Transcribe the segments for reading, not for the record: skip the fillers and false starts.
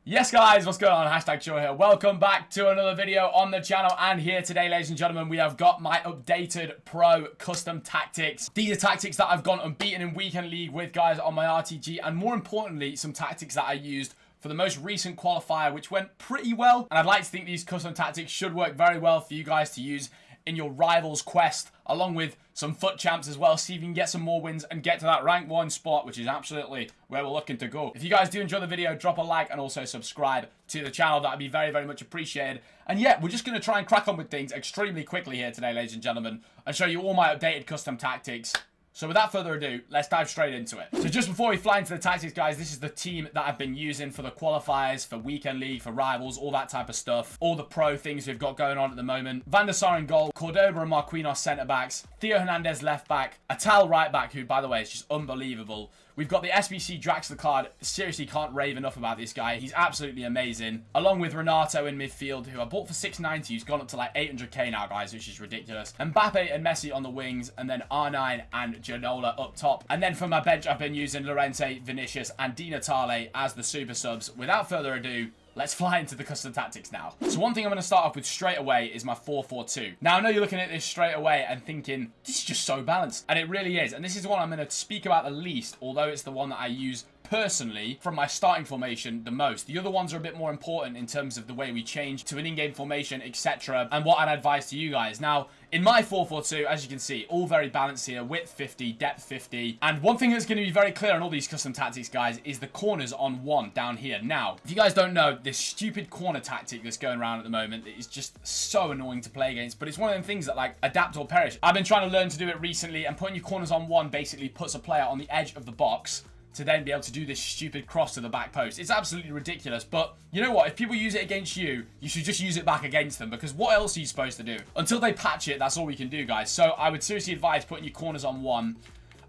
Yes guys, what's going on? Hashtag Chill here. Welcome back to another video on the channel, and here today, ladies and gentlemen, we have got my updated pro custom tactics. These are tactics that I've gone unbeaten in weekend league with, guys, on my RTG, and more importantly, some tactics that I used for the most recent qualifier, which went pretty well. And I'd like to think these custom tactics should work very well for you guys to use in your Rivals quest, along with some FUT Champs as well, see if you can get some more wins and get to that rank 1 spot, which is absolutely where we're looking to go. If you guys do enjoy the video, drop a like and also subscribe to the channel. That would be very, very much appreciated. And yeah, we're just going to try and crack on with things extremely quickly here today, ladies and gentlemen, and show you all my updated custom tactics. So without further ado, let's dive straight into it. So just before we fly into the tactics, guys, this is the team that I've been using for the qualifiers, for weekend league, for rivals, all that type of stuff. All the pro things we've got going on at the moment. Van der Sar in goal, Cordoba and Marquinhos centre-backs, Theo Hernandez left-back, Atal right-back, who, by the way, is just unbelievable. We've got the SBC Draxler card. Seriously, can't rave enough about this guy. He's absolutely amazing. Along with Renato in midfield, who I bought for 690. He's gone up to like 800k now, guys, which is ridiculous. Mbappe and Messi on the wings, and then R9 and Ginola up top. And then for my bench, I've been using Llorente, Vinicius, and Di Natale as the super subs. Without further ado, let's fly into the custom tactics now. So one thing I'm going to start off with straight away is my 4-4-2. Now, I know you're looking at this straight away and thinking, this is just so balanced. And it really is. And this is the one I'm going to speak about the least, although it's the one that I use personally from my starting formation the most. The other ones are a bit more important in terms of the way we change to an in-game formation, etc. and what I'd advise to you guys. Now, in my 4-4-2, as you can see, all very balanced here. Width 50, depth 50. And one thing that's going to be very clear on all these custom tactics, guys, is the corners on 1 down here. Now, if you guys don't know, this stupid corner tactic that's going around at the moment is just so annoying to play against. But it's one of them things that, like, adapt or perish. I've been trying to learn to do it recently, and putting your corners on 1 basically puts a player on the edge of the box to then be able to do this stupid cross to the back post. It's absolutely ridiculous, but you know what? If people use it against you, you should just use it back against them, because what else are you supposed to do? Until they patch it, that's all we can do, guys. So I would seriously advise putting your corners on 1.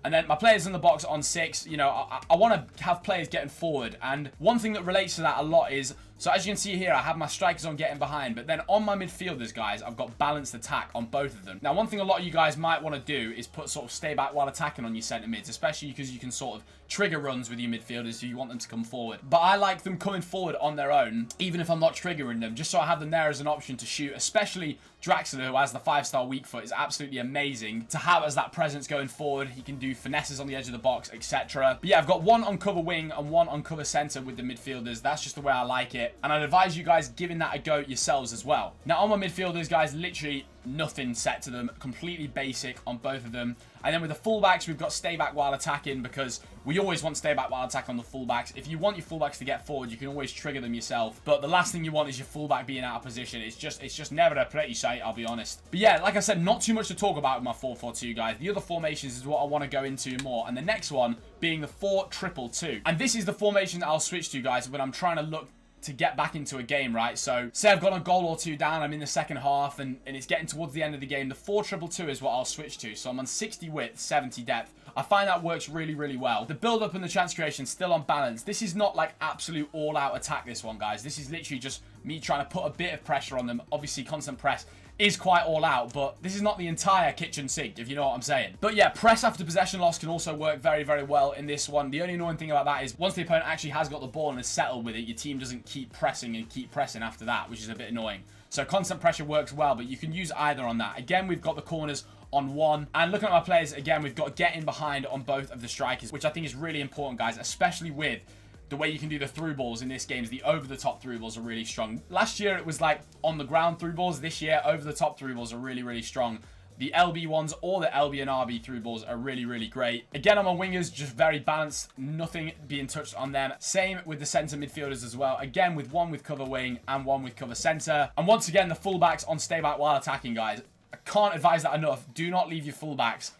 And then my players in the box on 6, you know, I want to have players getting forward. And one thing that relates to that a lot is, so as you can see here, I have my strikers on getting behind. But then on my midfielders, guys, I've got balanced attack on both of them. Now, one thing a lot of you guys might want to do is put sort of stay back while attacking on your centre mids, especially because you can sort of trigger runs with your midfielders if you want them to come forward. But I like them coming forward on their own, even if I'm not triggering them, just so I have them there as an option to shoot, especially Draxler, who has the 5-star weak foot, is absolutely amazing to have as that presence going forward. He can do finesses on the edge of the box, etc. But yeah, I've got 1 on cover wing and 1 on cover centre with the midfielders. That's just the way I like it. And I'd advise you guys giving that a go yourselves as well. Now, on my midfielders, guys, literally nothing set to them. Completely basic on both of them. And then with the fullbacks, we've got stay back while attacking, because we always want stay back while attacking on the fullbacks. If you want your fullbacks to get forward, you can always trigger them yourself. But the last thing you want is your fullback being out of position. It's just never a pretty sight, I'll be honest. But yeah, like I said, not too much to talk about with my 4-4-2, guys. The other formations is what I want to go into more. And the next one being the 4-2-2. And this is the formation that I'll switch to, guys, when I'm trying to look to get back into a game, right? So say I've got a goal or 2 down, I'm in the second half, and it's getting towards the end of the game. The 4-2-2 is what I'll switch to. So I'm on 60 width, 70 depth. I find that works really, really well. The build-up and the chance creation still on balance. This is not like absolute all-out attack, this one, guys. This is literally just me trying to put a bit of pressure on them. Obviously, constant press is quite all out, but this is not the entire kitchen sink, if you know what I'm saying. But yeah, press after possession loss can also work very, very well in this one. The only annoying thing about that is once the opponent actually has got the ball and is settled with it, your team doesn't keep pressing and keep pressing after that, which is a bit annoying. So constant pressure works well, but you can use either on that. Again, we've got the corners on 1. And looking at my players, again, we've got getting behind on both of the strikers, which I think is really important, guys, especially with the way you can do the through balls in this game. The over-the-top through balls are really strong. Last year, it was like on-the-ground through balls. This year, over-the-top through balls are really, really strong. The LB ones or the LB and RB through balls are really, really great. Again, on my wingers, just very balanced. Nothing being touched on them. Same with the centre midfielders as well. Again, with 1 with cover wing and 1 with cover centre. And once again, the fullbacks on stay back while attacking, guys. I can't advise that enough. Do not leave your fullbacks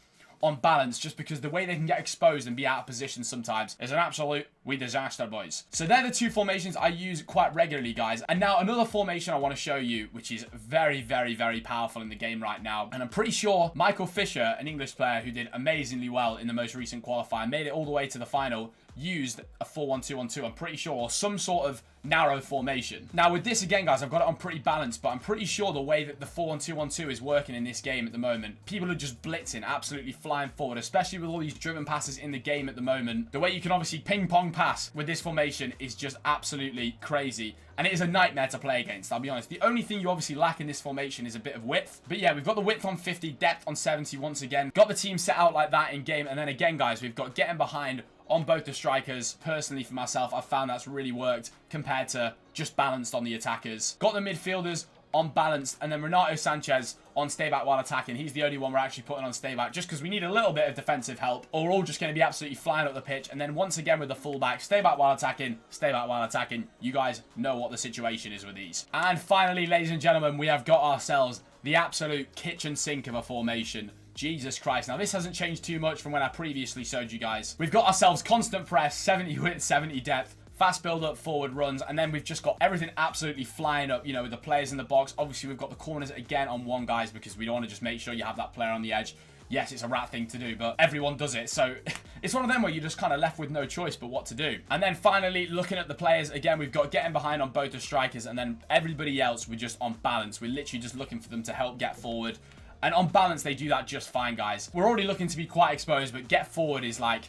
on balance, just because the way they can get exposed and be out of position sometimes is an absolute disaster, boys. So they're the 2 formations I use quite regularly, guys. And now another formation I want to show you, which is very, very, very powerful in the game right now. And I'm pretty sure Michael Fisher, an English player who did amazingly well in the most recent qualifier, made it all the way to the final, used a 4-1-2-1-2, I'm pretty sure, or some sort of narrow formation. Now with this again, guys, I've got it on pretty balanced, but I'm pretty sure the way that the 4-1-2-1-2 is working in this game at the moment, people are just blitzing, absolutely flying forward, especially with all these driven passes in the game at the moment. The way you can obviously ping pong pass with this formation is just absolutely crazy, and it is a nightmare to play against, I'll be honest. The only thing you obviously lack in this formation is a bit of width, but yeah, we've got the width on 50, depth on 70 once again. Got the team set out like that in game, and then again, guys, we've got getting behind on both the strikers. Personally, for myself, I've found that's really worked compared to just balanced on the attackers. Got the midfielders on balanced, and then Renato Sanchez on stay back while attacking. He's the only one we're actually putting on stay back just because we need a little bit of defensive help, or we're all just going to be absolutely flying up the pitch. And then once again with the fullback, stay back while attacking, stay back while attacking. You guys know what the situation is with these. And finally, ladies and gentlemen, we have got ourselves the absolute kitchen sink of a formation. Jesus Christ. Now, this hasn't changed too much from when I previously showed you guys. We've got ourselves constant press, 70 width, 70 depth, fast build-up, forward runs, and then we've just got everything absolutely flying up, you know, with the players in the box. Obviously, we've got the corners again on one, guys, because we don't want to just make sure you have that player on the edge. Yes, it's a rat thing to do, but everyone does it. So it's one of them where you're just kind of left with no choice but what to do. And then finally, looking at the players, again, we've got getting behind on both the strikers, and then everybody else, we're just on balance. We're literally just looking for them to help get forward. And on balance, they do that just fine, guys. We're already looking to be quite exposed, but get forward is, like,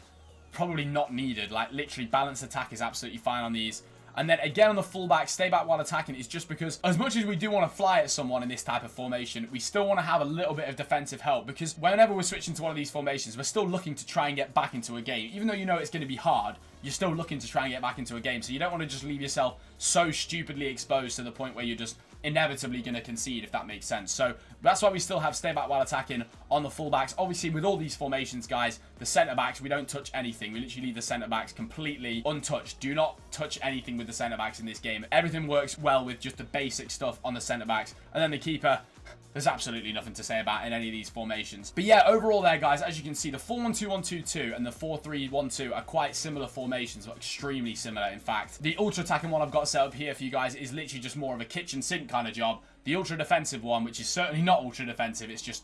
probably not needed. Like, literally, balanced attack is absolutely fine on these. And then, again, on the fullback, stay back while attacking is just because, as much as we do want to fly at someone in this type of formation, we still want to have a little bit of defensive help. Because whenever we're switching to one of these formations, we're still looking to try and get back into a game. Even though you know it's going to be hard, you're still looking to try and get back into a game. So you don't want to just leave yourself so stupidly exposed to the point where you're just inevitably going to concede, if that makes sense. So that's why we still have stay back while attacking on the fullbacks. Obviously, with all these formations, guys, the centre-backs, we don't touch anything. We literally leave the centre-backs completely untouched. Do not touch anything with the centre-backs in this game. Everything works well with just the basic stuff on the centre-backs. And then the keeper, there's absolutely nothing to say about in any of these formations. But yeah, overall there, guys, as you can see, the 4-1-2-1-2-2 and the 4-3-1-2 are quite similar formations, or extremely similar, in fact. The ultra-attacking one I've got set up here for you guys is literally just more of a kitchen sink kind of job. The ultra-defensive one, which is certainly not ultra-defensive, it's just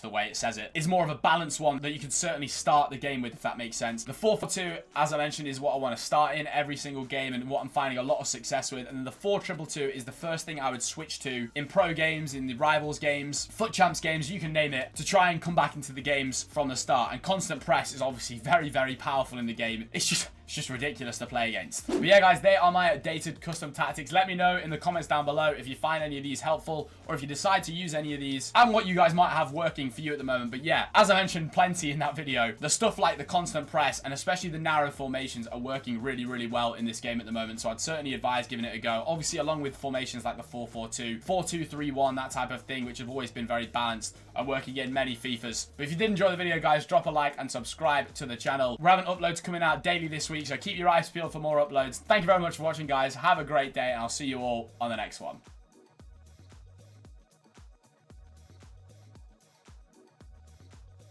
the way it says it, is more of a balanced one that you can certainly start the game with, if that makes sense. The 4-4-2, as I mentioned, is what I want to start in every single game and what I'm finding a lot of success with. And then the 4-2-2 is the first thing I would switch to in pro games, in the Rivals games, FUT Champs games, you can name it, to try and come back into the games from the start. And constant press is obviously very, very powerful in the game. It's just ridiculous to play against. But yeah, guys, they are my updated custom tactics. Let me know in the comments down below if you find any of these helpful, or if you decide to use any of these, and what you guys might have working for you at the moment. But yeah, as I mentioned plenty in that video, the stuff like the constant press and especially the narrow formations are working really, really well in this game at the moment. So I'd certainly advise giving it a go. Obviously, along with formations like the 4-4-2, 4-2-3-1, that type of thing, which have always been very balanced, are working in many FIFAs. But if you did enjoy the video, guys, drop a like and subscribe to the channel. We're having uploads coming out daily this week, so keep your eyes peeled for more uploads. Thank you very much for watching, guys. Have a great day, and I'll see you all on the next one.